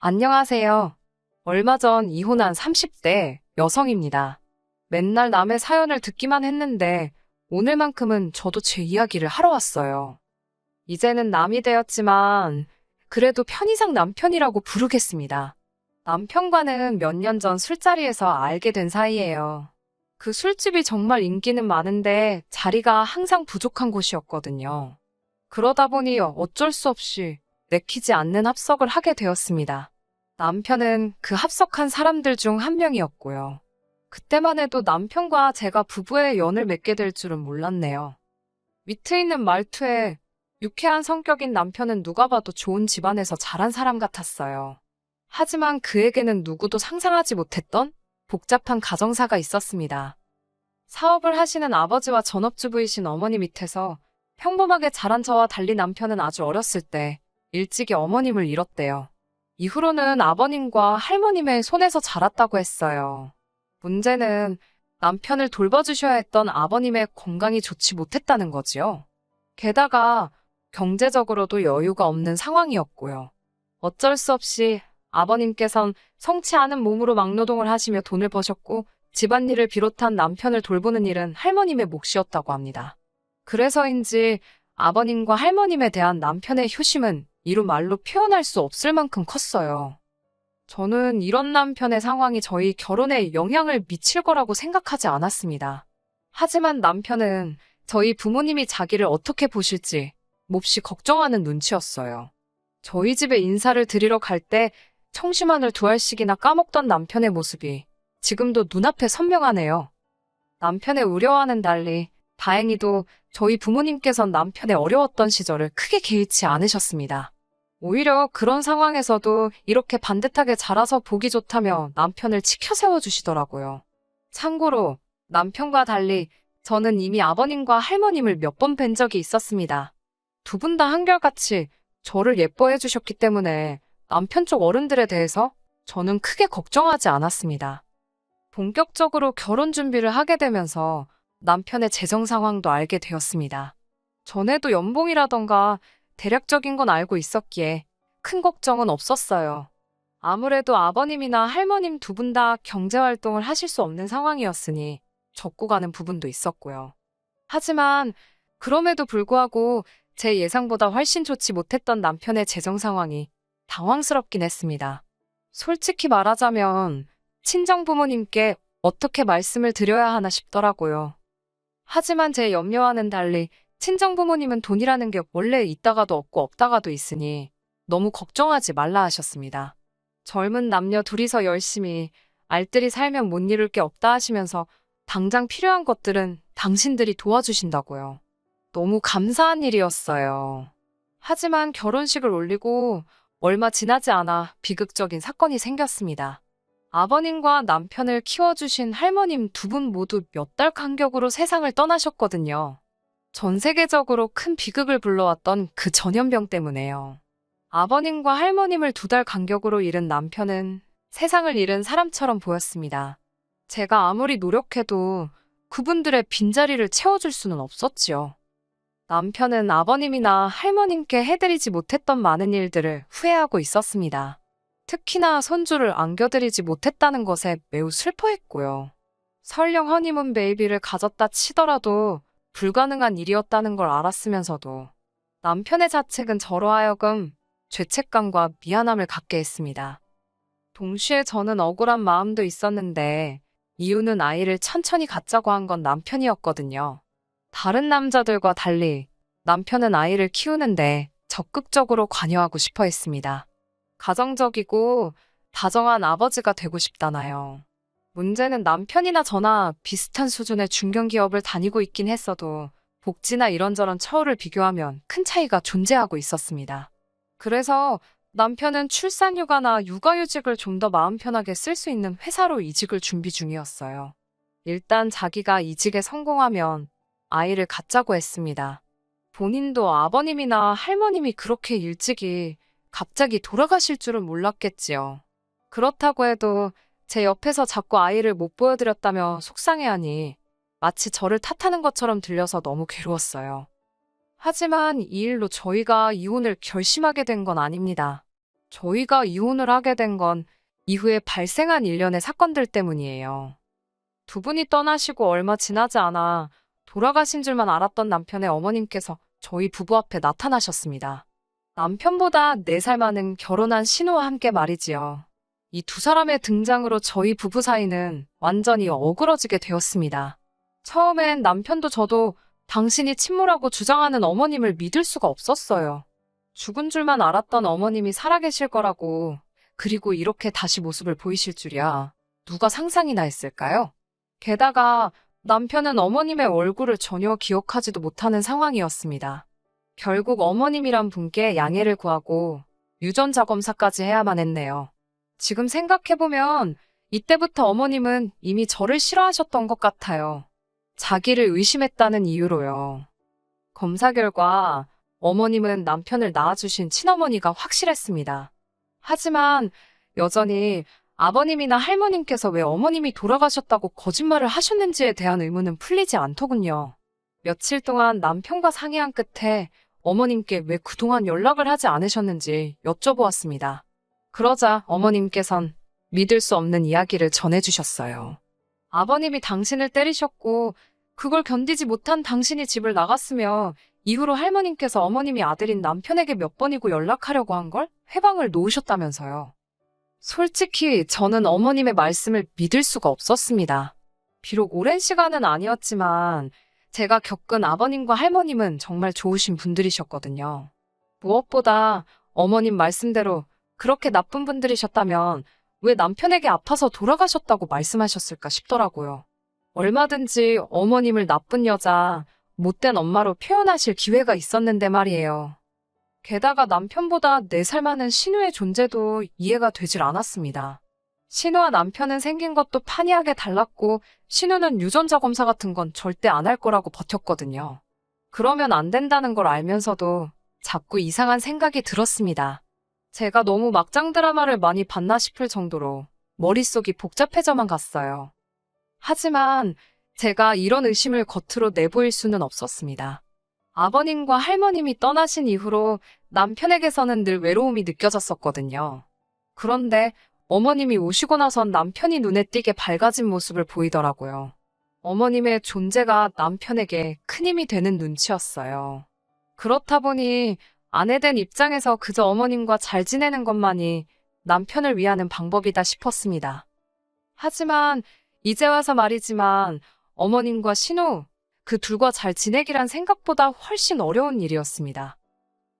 안녕하세요. 얼마 전 이혼한 30대 여성입니다. 맨날 남의 사연을 듣기만 했는데 오늘만큼은 저도 제 이야기를 하러 왔어요. 이제는 남이 되었지만 그래도 편의상 남편이라고 부르겠습니다. 남편과는 몇 년 전 술자리에서 알게 된 사이예요. 그 술집이 정말 인기는 많은데 자리가 항상 부족한 곳이었거든요. 그러다 보니 어쩔 수 없이 내키지 않는 합석을 하게 되었습니다. 남편은 그 합석한 사람들 중 한 명이었고요. 그때만 해도 남편과 제가 부부의 연을 맺게 될 줄은 몰랐네요. 위트 있는 말투에 유쾌한 성격인 남편은 누가 봐도 좋은 집안에서 자란 사람 같았어요. 하지만 그에게는 누구도 상상하지 못했던 복잡한 가정사가 있었습니다. 사업을 하시는 아버지와 전업주부이신 어머니 밑에서 평범하게 자란 저와 달리 남편은 아주 어렸을 때 일찍이 어머님을 잃었대요. 이후로는 아버님과 할머님의 손에서 자랐다고 했어요. 문제는 남편을 돌봐주셔야 했던 아버님의 건강이 좋지 못했다는 거지요. 게다가 경제적으로도 여유가 없는 상황이었고요. 어쩔 수 없이 아버님께선 성치 않은 몸으로 막노동을 하시며 돈을 버셨고 집안일을 비롯한 남편을 돌보는 일은 할머님의 몫이었다고 합니다. 그래서인지 아버님과 할머님에 대한 남편의 효심은 이루 말로 표현할 수 없을 만큼 컸어요. 저는 이런 남편의 상황이 저희 결혼에 영향을 미칠 거라고 생각하지 않았습니다. 하지만 남편은 저희 부모님이 자기를 어떻게 보실지 몹시 걱정하는 눈치였어요. 저희 집에 인사를 드리러 갈 때 청심환을 2알씩이나 까먹던 남편의 모습이 지금도 눈앞에 선명하네요. 남편의 우려와는 달리 다행히도 저희 부모님께선 남편의 어려웠던 시절을 크게 개의치 않으셨습니다. 오히려 그런 상황에서도 이렇게 반듯하게 자라서 보기 좋다며 남편을 치켜 세워주시더라고요. 참고로 남편과 달리 저는 이미 아버님과 할머님을 몇 번 뵌 적이 있었습니다. 두 분 다 한결같이 저를 예뻐해 주셨기 때문에 남편 쪽 어른들에 대해서 저는 크게 걱정하지 않았습니다. 본격적으로 결혼 준비를 하게 되면서 남편의 재정 상황도 알게 되었습니다. 전에도 연봉이라던가 대략적인 건 알고 있었기에 큰 걱정은 없었어요. 아무래도 아버님이나 할머님 두 분 다 경제활동을 하실 수 없는 상황이었으니 적고 가는 부분도 있었고요. 하지만 그럼에도 불구하고 제 예상보다 훨씬 좋지 못했던 남편의 재정 상황이 당황스럽긴 했습니다. 솔직히 말하자면 친정 부모님께 어떻게 말씀을 드려야 하나 싶더라고요. 하지만 제 염려와는 달리 친정 부모님은 돈이라는 게 원래 있다가도 없고 없다가도 있으니 너무 걱정하지 말라 하셨습니다. 젊은 남녀 둘이서 열심히 알뜰히 살면 못 이룰 게 없다 하시면서 당장 필요한 것들은 당신들이 도와주신다고요. 너무 감사한 일이었어요. 하지만 결혼식을 올리고 얼마 지나지 않아 비극적인 사건이 생겼습니다. 아버님과 남편을 키워주신 할머님 두 분 모두 몇 달 간격으로 세상을 떠나셨거든요. 전 세계적으로 큰 비극을 불러왔던 그 전염병 때문에요. 아버님과 할머님을 2달 간격으로 잃은 남편은 세상을 잃은 사람처럼 보였습니다. 제가 아무리 노력해도 그분들의 빈자리를 채워줄 수는 없었지요. 남편은 아버님이나 할머님께 해드리지 못했던 많은 일들을 후회하고 있었습니다. 특히나 손주를 안겨드리지 못했다는 것에 매우 슬퍼했고요. 설령 허니문 베이비를 가졌다 치더라도 불가능한 일이었다는 걸 알았으면서도 남편의 자책은 저로 하여금 죄책감과 미안함을 갖게 했습니다. 동시에 저는 억울한 마음도 있었는데 이유는 아이를 천천히 갖자고 한 건 남편이었거든요. 다른 남자들과 달리 남편은 아이를 키우는데 적극적으로 관여하고 싶어 했습니다. 가정적이고 다정한 아버지가 되고 싶다나요. 문제는 남편이나 저나 비슷한 수준의 중견기업을 다니고 있긴 했어도 복지나 이런저런 처우를 비교하면 큰 차이가 존재하고 있었습니다. 그래서 남편은 출산휴가나 육아휴직을 좀 더 마음 편하게 쓸 수 있는 회사로 이직을 준비 중이었어요. 일단 자기가 이직에 성공하면 아이를 갖자고 했습니다. 본인도 아버님이나 할머님이 그렇게 일찍이 갑자기 돌아가실 줄은 몰랐겠지요. 그렇다고 해도 제 옆에서 자꾸 아이를 못 보여드렸다며 속상해하니 마치 저를 탓하는 것처럼 들려서 너무 괴로웠어요. 하지만 이 일로 저희가 이혼을 결심하게 된 건 아닙니다. 저희가 이혼을 하게 된 건 이후에 발생한 일련의 사건들 때문이에요. 두 분이 떠나시고 얼마 지나지 않아 돌아가신 줄만 알았던 남편의 어머님께서 저희 부부 앞에 나타나셨습니다. 남편보다 4살 많은 결혼한 신우와 함께 말이지요. 이 두 사람의 등장으로 저희 부부 사이는 완전히 어그러지게 되었습니다. 처음엔 남편도 저도 당신이 침몰하고 주장하는 어머님을 믿을 수가 없었어요. 죽은 줄만 알았던 어머님이 살아계실 거라고, 그리고 이렇게 다시 모습을 보이실 줄이야. 누가 상상이나 했을까요? 게다가 남편은 어머님의 얼굴을 전혀 기억하지도 못하는 상황이었습니다. 결국 어머님이란 분께 양해를 구하고 유전자 검사까지 해야만 했네요. 지금 생각해보면 이때부터 어머님은 이미 저를 싫어하셨던 것 같아요. 자기를 의심했다는 이유로요. 검사 결과 어머님은 남편을 낳아주신 친어머니가 확실했습니다. 하지만 여전히 아버님이나 할머님께서 왜 어머님이 돌아가셨다고 거짓말을 하셨는지에 대한 의문은 풀리지 않더군요. 며칠 동안 남편과 상의한 끝에 어머님께 왜 그동안 연락을 하지 않으셨는지 여쭤보았습니다. 그러자 어머님께선 믿을 수 없는 이야기를 전해주셨어요. 아버님이 당신을 때리셨고 그걸 견디지 못한 당신이 집을 나갔으며 이후로 할머님께서 어머님이 아들인 남편에게 몇 번이고 연락하려고 한 걸 회방을 놓으셨다면서요. 솔직히 저는 어머님의 말씀을 믿을 수가 없었습니다. 비록 오랜 시간은 아니었지만 제가 겪은 아버님과 할머님은 정말 좋으신 분들이셨거든요. 무엇보다 어머님 말씀대로 그렇게 나쁜 분들이셨다면 왜 남편에게 아파서 돌아가셨다고 말씀하셨을까 싶더라고요. 얼마든지 어머님을 나쁜 여자, 못된 엄마로 표현하실 기회가 있었는데 말이에요. 게다가 남편보다 4살 많은 신우의 존재도 이해가 되질 않았습니다. 신우와 남편은 생긴 것도 판이하게 달랐고 신우는 유전자 검사 같은 건 절대 안 할 거라고 버텼거든요. 그러면 안 된다는 걸 알면서도 자꾸 이상한 생각이 들었습니다. 제가 너무 막장 드라마를 많이 봤나 싶을 정도로 머릿속이 복잡해져만 갔어요. 하지만 제가 이런 의심을 겉으로 내보일 수는 없었습니다. 아버님과 할머님이 떠나신 이후로 남편에게서는 늘 외로움이 느껴졌었거든요. 그런데 어머님이 오시고 나선 남편이 눈에 띄게 밝아진 모습을 보이더라고요. 어머님의 존재가 남편에게 큰 힘이 되는 눈치였어요. 그렇다 보니 아내 된 입장에서 그저 어머님과 잘 지내는 것만이 남편을 위하는 방법이다 싶었습니다. 하지만 이제 와서 말이지만 어머님과 신우, 그 둘과 잘 지내기란 생각보다 훨씬 어려운 일이었습니다.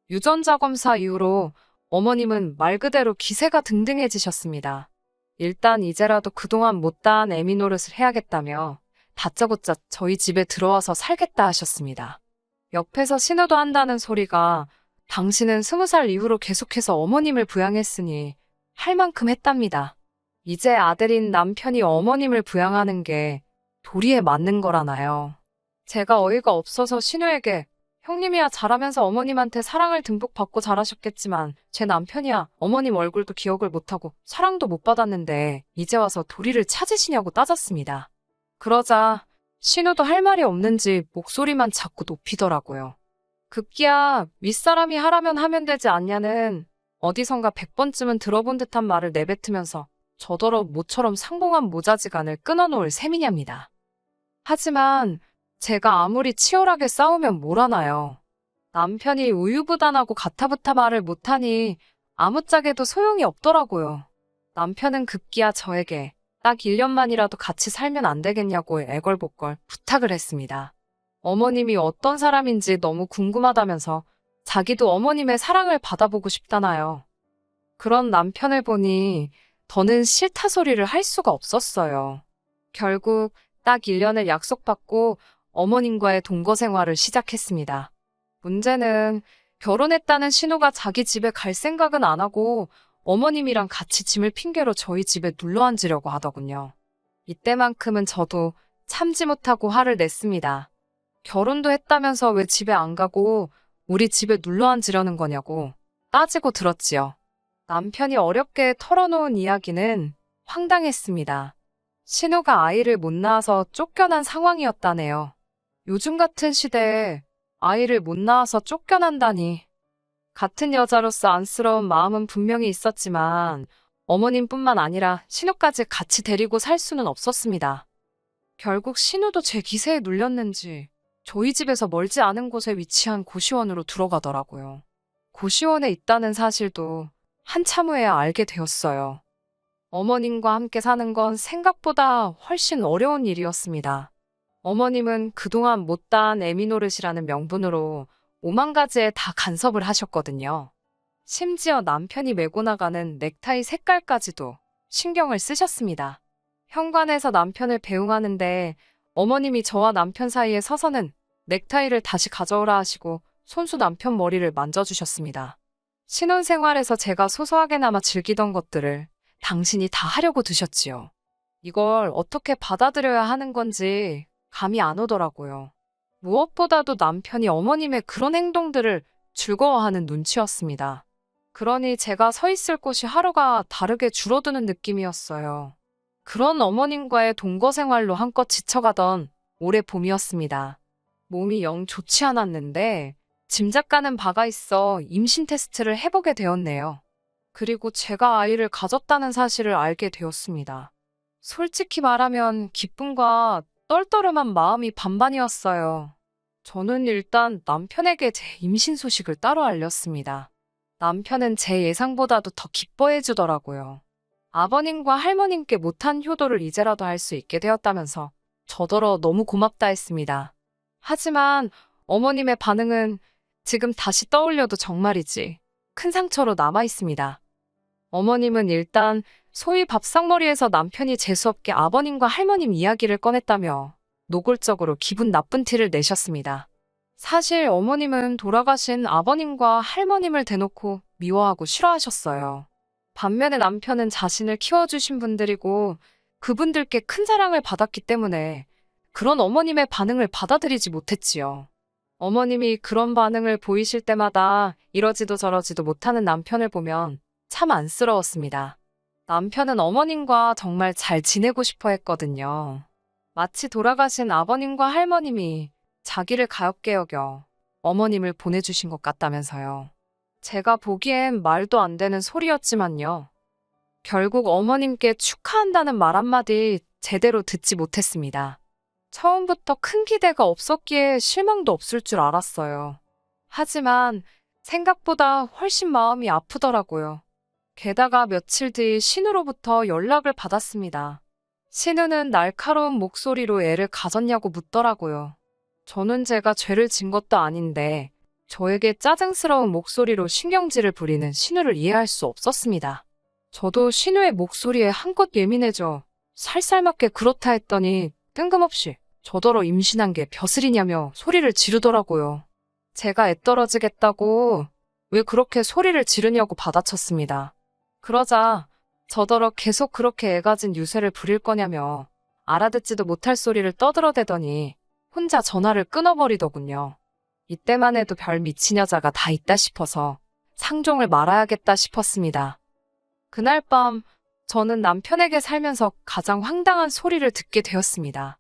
유전자 검사 이후로 어머님은 말 그대로 기세가 등등해지셨습니다. 일단 이제라도 그동안 못다한 애미 노릇을 해야겠다며 다짜고짜 저희 집에 들어와서 살겠다 하셨습니다. 옆에서 신우도 한다는 소리가 당신은 20살 이후로 계속해서 어머님을 부양했으니 할 만큼 했답니다. 이제 아들인 남편이 어머님을 부양하는 게 도리에 맞는 거라나요. 제가 어이가 없어서 신우에게 형님이야 잘하면서 어머님한테 사랑을 듬뿍 받고 잘하셨겠지만 제 남편이야 어머님 얼굴도 기억을 못하고 사랑도 못 받았는데 이제 와서 도리를 찾으시냐고 따졌습니다. 그러자 신우도 할 말이 없는지 목소리만 자꾸 높이더라고요. 급기야 윗사람이 하라면 하면 되지 않냐는 어디선가 100번쯤은 들어본 듯한 말을 내뱉으면서 저더러 모처럼 상봉한 모자지간을 끊어놓을 셈이냐입니다. 하지만 제가 아무리 치열하게 싸우면 뭘 하나요? 남편이 우유부단하고 가타부타 말을 못하니 아무짝에도 소용이 없더라고요. 남편은 급기야 저에게 딱 1년만이라도 같이 살면 안 되겠냐고 애걸복걸 부탁을 했습니다. 어머님이 어떤 사람인지 너무 궁금하다면서 자기도 어머님의 사랑을 받아보고 싶다나요. 그런 남편을 보니 더는 싫다 소리를 할 수가 없었어요. 결국 딱 1년을 약속받고 어머님과의 동거 생활을 시작했습니다. 문제는 결혼했다는 신우가 자기 집에 갈 생각은 안 하고 어머님이랑 같이 짐을 핑계로 저희 집에 눌러 앉으려고 하더군요. 이때만큼은 저도 참지 못하고 화를 냈습니다. 결혼도 했다면서 왜 집에 안 가고 우리 집에 눌러 앉으려는 거냐고 따지고 들었지요. 남편이 어렵게 털어놓은 이야기는 황당했습니다. 신우가 아이를 못 낳아서 쫓겨난 상황이었다네요. 요즘 같은 시대에 아이를 못 낳아서 쫓겨난다니. 같은 여자로서 안쓰러운 마음은 분명히 있었지만 어머님뿐만 아니라 신우까지 같이 데리고 살 수는 없었습니다. 결국 신우도 제 기세에 눌렸는지 저희 집에서 멀지 않은 곳에 위치한 고시원으로 들어가더라고요. 고시원에 있다는 사실도 한참 후에 알게 되었어요. 어머님과 함께 사는 건 생각보다 훨씬 어려운 일이었습니다. 어머님은 그동안 못다한 애미 노릇이라는 명분으로 5만 가지에 다 간섭을 하셨거든요. 심지어 남편이 메고 나가는 넥타이 색깔까지도 신경을 쓰셨습니다. 현관에서 남편을 배웅하는데 어머님이 저와 남편 사이에 서서는 넥타이를 다시 가져오라 하시고 손수 남편 머리를 만져주셨습니다. 신혼생활에서 제가 소소하게나마 즐기던 것들을 당신이 다 하려고 드셨지요. 이걸 어떻게 받아들여야 하는 건지 감이 안 오더라고요. 무엇보다도 남편이 어머님의 그런 행동들을 즐거워하는 눈치였습니다. 그러니 제가 서 있을 곳이 하루가 다르게 줄어드는 느낌이었어요. 그런 어머님과의 동거 생활로 한껏 지쳐가던 올해 봄이었습니다. 몸이 영 좋지 않았는데 짐작가는 바가 있어 임신 테스트를 해보게 되었네요. 그리고 제가 아이를 가졌다는 사실을 알게 되었습니다. 솔직히 말하면 기쁨과 떨떠름한 마음이 반반이었어요. 저는 일단 남편에게 제 임신 소식을 따로 알렸습니다. 남편은 제 예상보다도 더 기뻐해 주더라고요. 아버님과 할머님께 못한 효도를 이제라도 할 수 있게 되었다면서 저더러 너무 고맙다 했습니다. 하지만 어머님의 반응은 지금 다시 떠올려도 정말이지 큰 상처로 남아 있습니다. 어머님은 일단 소위 밥상머리에서 남편이 재수없게 아버님과 할머님 이야기를 꺼냈다며 노골적으로 기분 나쁜 티를 내셨습니다. 사실 어머님은 돌아가신 아버님과 할머님을 대놓고 미워하고 싫어하셨어요. 반면에 남편은 자신을 키워주신 분들이고 그분들께 큰 사랑을 받았기 때문에 그런 어머님의 반응을 받아들이지 못했지요. 어머님이 그런 반응을 보이실 때마다 이러지도 저러지도 못하는 남편을 보면 참 안쓰러웠습니다. 남편은 어머님과 정말 잘 지내고 싶어 했거든요. 마치 돌아가신 아버님과 할머님이 자기를 가엾게 여겨 어머님을 보내주신 것 같다면서요. 제가 보기엔 말도 안 되는 소리였지만요. 결국 어머님께 축하한다는 말 한마디 제대로 듣지 못했습니다. 처음부터 큰 기대가 없었기에 실망도 없을 줄 알았어요. 하지만 생각보다 훨씬 마음이 아프더라고요. 게다가 며칠 뒤 신우로부터 연락을 받았습니다. 신우는 날카로운 목소리로 애를 가졌냐고 묻더라고요. 저는 제가 죄를 진 것도 아닌데 저에게 짜증스러운 목소리로 신경질을 부리는 신우를 이해할 수 없었습니다. 저도 신우의 목소리에 한껏 예민해져 살살맞게 그렇다 했더니 뜬금없이 저더러 임신한 게 벼슬이냐며 소리를 지르더라고요. 제가 애 떨어지겠다고 왜 그렇게 소리를 지르냐고 받아쳤습니다. 그러자 저더러 계속 그렇게 애 가진 유세를 부릴 거냐며 알아듣지도 못할 소리를 떠들어대더니 혼자 전화를 끊어버리더군요. 이때만 해도 별 미친 여자가 다 있다 싶어서 상종을 말아야겠다 싶었습니다. 그날 밤 저는 남편에게 살면서 가장 황당한 소리를 듣게 되었습니다.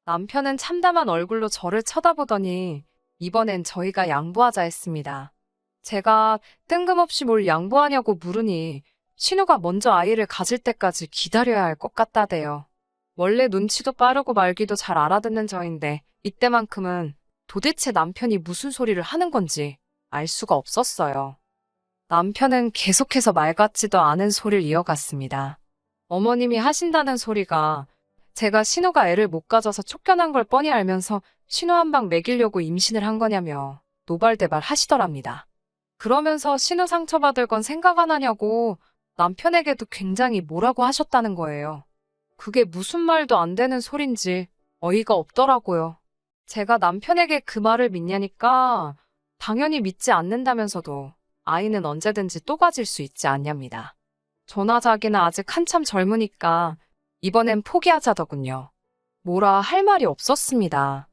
남편은 참담한 얼굴로 저를 쳐다보더니 이번엔 저희가 양보하자 했습니다. 제가 뜬금없이 뭘 양보하냐고 물으니 신우가 먼저 아이를 가질 때까지 기다려야 할 것 같다대요. 원래 눈치도 빠르고 말귀도 잘 알아듣는 저인데 이때만큼은 도대체 남편이 무슨 소리를 하는 건지 알 수가 없었어요. 남편은 계속해서 말 같지도 않은 소리를 이어갔습니다. 어머님이 하신다는 소리가 제가 신우가 애를 못 가져서 쫓겨난 걸 뻔히 알면서 신우 한 방 먹이려고 임신을 한 거냐며 노발대발 하시더랍니다. 그러면서 신우 상처받을 건 생각 안 하냐고 남편에게도 굉장히 뭐라고 하셨다는 거예요. 그게 무슨 말도 안 되는 소린지 어이가 없더라고요. 제가 남편에게 그 말을 믿냐니까 당연히 믿지 않는다면서도 아이는 언제든지 또 가질 수 있지 않냐입니다. 저나 자기는 아직 한참 젊으니까 이번엔 포기하자더군요. 뭐라 할 말이 없었습니다.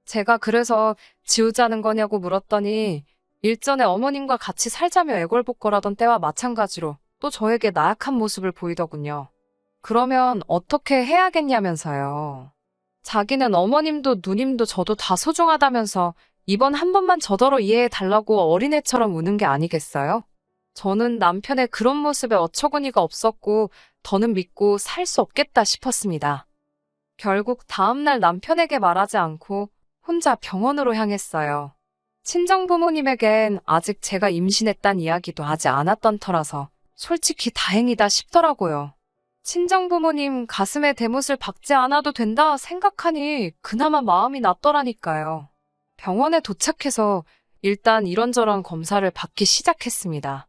제가 그래서 지우자는 거냐고 물었더니 일전에 어머님과 같이 살자며 애걸복걸하던 때와 마찬가지로 또 저에게 나약한 모습을 보이더군요. 그러면 어떻게 해야겠냐면서요. 자기는 어머님도 누님도 저도 다 소중하다면서 이번 한 번만 저더러 이해해달라고 어린애처럼 우는 게 아니겠어요? 저는 남편의 그런 모습에 어처구니가 없었고 더는 믿고 살 수 없겠다 싶었습니다. 결국 다음날 남편에게 말하지 않고 혼자 병원으로 향했어요. 친정 부모님에겐 아직 제가 임신했단 이야기도 하지 않았던 터라서 솔직히 다행이다 싶더라고요. 친정 부모님 가슴에 대못을 박지 않아도 된다 생각하니 그나마 마음이 낫더라니까요. 병원에 도착해서 일단 이런저런 검사를 받기 시작했습니다.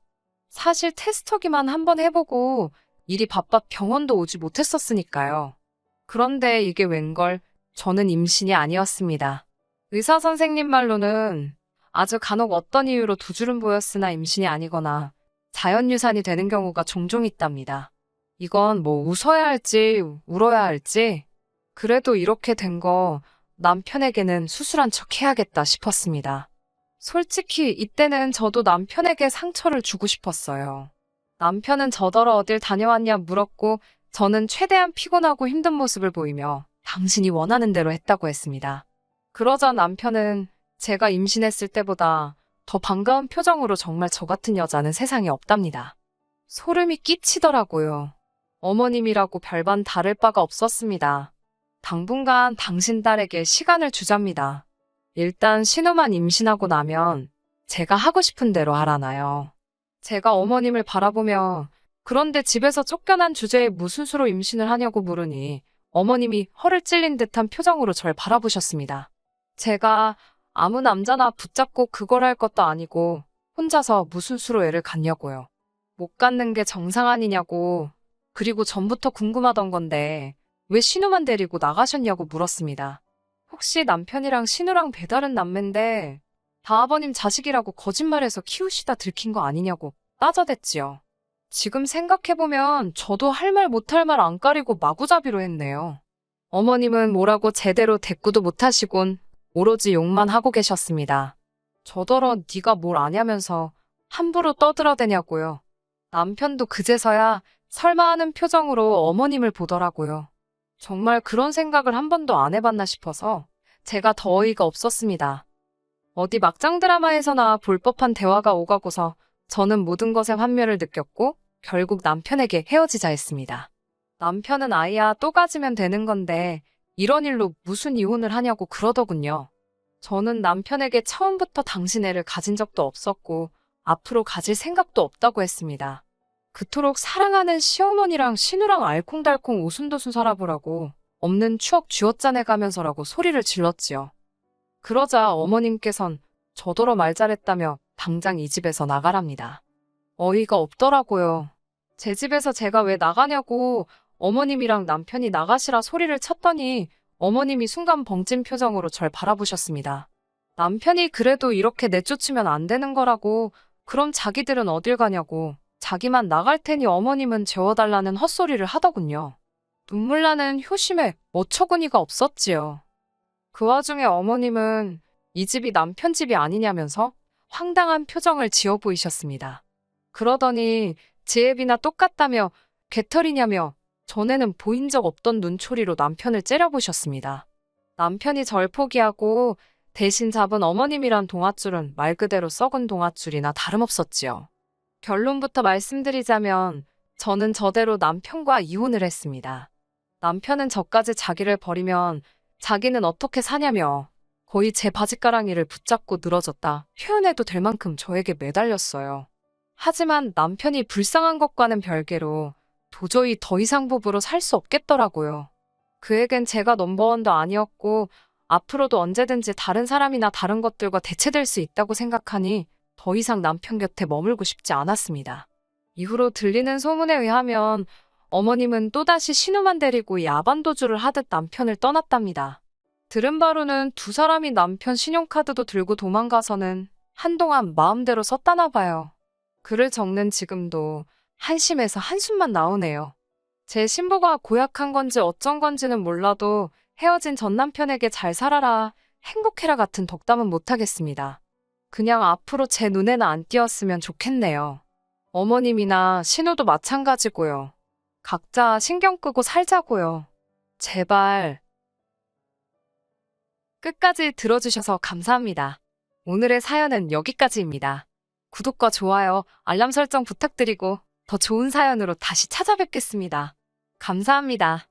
사실 테스터기만 한번 해보고 일이 바빠 병원도 오지 못했었으니까요. 그런데 이게 웬걸 저는 임신이 아니었습니다. 의사 선생님 말로는 아주 간혹 어떤 이유로 두 줄은 보였으나 임신이 아니거나 자연유산이 되는 경우가 종종 있답니다. 이건 뭐 웃어야 할지 울어야 할지 그래도 이렇게 된 거 남편에게는 수술한 척 해야겠다 싶었습니다. 솔직히 이때는 저도 남편에게 상처를 주고 싶었어요. 남편은 저더러 어딜 다녀왔냐 물었고 저는 최대한 피곤하고 힘든 모습을 보이며 당신이 원하는 대로 했다고 했습니다. 그러자 남편은 제가 임신했을 때보다 더 반가운 표정으로 정말 저 같은 여자는 세상에 없답니다. 소름이 끼치더라고요. 어머님이라고 별반 다를 바가 없었습니다. 당분간 당신 딸에게 시간을 주잡니다. 일단 신우만 임신하고 나면 제가 하고 싶은 대로 하라나요. 제가 어머님을 바라보며 그런데 집에서 쫓겨난 주제에 무슨 수로 임신을 하냐고 물으니 어머님이 허를 찔린 듯한 표정으로 절 바라보셨습니다. 제가 아무 남자나 붙잡고 그걸 할 것도 아니고 혼자서 무슨 수로 애를 갖냐고요. 못 갖는 게 정상 아니냐고. 그리고 전부터 궁금하던 건데 왜 신우만 데리고 나가셨냐고 물었습니다. 혹시 남편이랑 신우랑 배다른 남매인데 다아버님 자식이라고 거짓말해서 키우시다 들킨 거 아니냐고 따져댔지요. 지금 생각해보면 저도 할 말 못할 말 안 가리고 마구잡이로 했네요. 어머님은 뭐라고 제대로 대꾸도 못하시곤 오로지 욕만 하고 계셨습니다. 저더러 네가 뭘 아냐면서 함부로 떠들어대냐고요. 남편도 그제서야 설마 하는 표정으로 어머님을 보더라고요. 정말 그런 생각을 한 번도 안 해봤나 싶어서 제가 더 어이가 없었습니다. 어디 막장 드라마에서나 볼 법한 대화가 오가고서 저는 모든 것에 환멸을 느꼈고 결국 남편에게 헤어지자 했습니다. 남편은 아이야 또 가지면 되는 건데 이런 일로 무슨 이혼을 하냐고 그러더군요. 저는 남편에게 처음부터 당신 애를 가진 적도 없었고 앞으로 가질 생각도 없다고 했습니다. 그토록 사랑하는 시어머니랑 신우랑 알콩달콩 오순도순 살아보라고 없는 추억 쥐어짜내가면서라고 소리를 질렀지요. 그러자 어머님께선 저더러 말 잘했다며 당장 이 집에서 나가랍니다. 어이가 없더라고요. 제 집에서 제가 왜 나가냐고 어머님이랑 남편이 나가시라 소리를 쳤더니 어머님이 순간 벙찐 표정으로 절 바라보셨습니다. 남편이 그래도 이렇게 내쫓으면 안 되는 거라고 그럼 자기들은 어딜 가냐고 자기만 나갈 테니 어머님은 재워달라는 헛소리를 하더군요. 눈물 나는 효심에 어처구니가 없었지요. 그 와중에 어머님은 이 집이 남편 집이 아니냐면서 황당한 표정을 지어 보이셨습니다. 그러더니 제 애비나 똑같다며 개털이냐며 전에는 보인 적 없던 눈초리로 남편을 째려보셨습니다. 남편이 절 포기하고 대신 잡은 어머님이란 동아줄은 말 그대로 썩은 동아줄이나 다름없었지요. 결론부터 말씀드리자면 저는 저대로 남편과 이혼을 했습니다. 남편은 저까지 자기를 버리면 자기는 어떻게 사냐며 거의 제 바짓가랑이를 붙잡고 늘어졌다 표현해도 될 만큼 저에게 매달렸어요. 하지만 남편이 불쌍한 것과는 별개로 도저히 더 이상 부부로 살 수 없겠더라고요. 그에겐 제가 넘버원도 아니었고 앞으로도 언제든지 다른 사람이나 다른 것들과 대체될 수 있다고 생각하니 더 이상 남편 곁에 머물고 싶지 않았습니다. 이후로 들리는 소문에 의하면 어머님은 또다시 신우만 데리고 야반도주를 하듯 남편을 떠났답니다. 들은 바로는 두 사람이 남편 신용카드도 들고 도망가서는 한동안 마음대로 썼다나 봐요. 글을 적는 지금도 한심해서 한숨만 나오네요. 제 신부가 고약한 건지 어쩐 건지는 몰라도 헤어진 전 남편에게 잘 살아라, 행복해라 같은 덕담은 못하겠습니다. 그냥 앞으로 제 눈에는 안 띄었으면 좋겠네요. 어머님이나 신우도 마찬가지고요. 각자 신경 끄고 살자고요. 제발. 끝까지 들어주셔서 감사합니다. 오늘의 사연은 여기까지입니다. 구독과 좋아요, 알람 설정 부탁드리고 더 좋은 사연으로 다시 찾아뵙겠습니다. 감사합니다.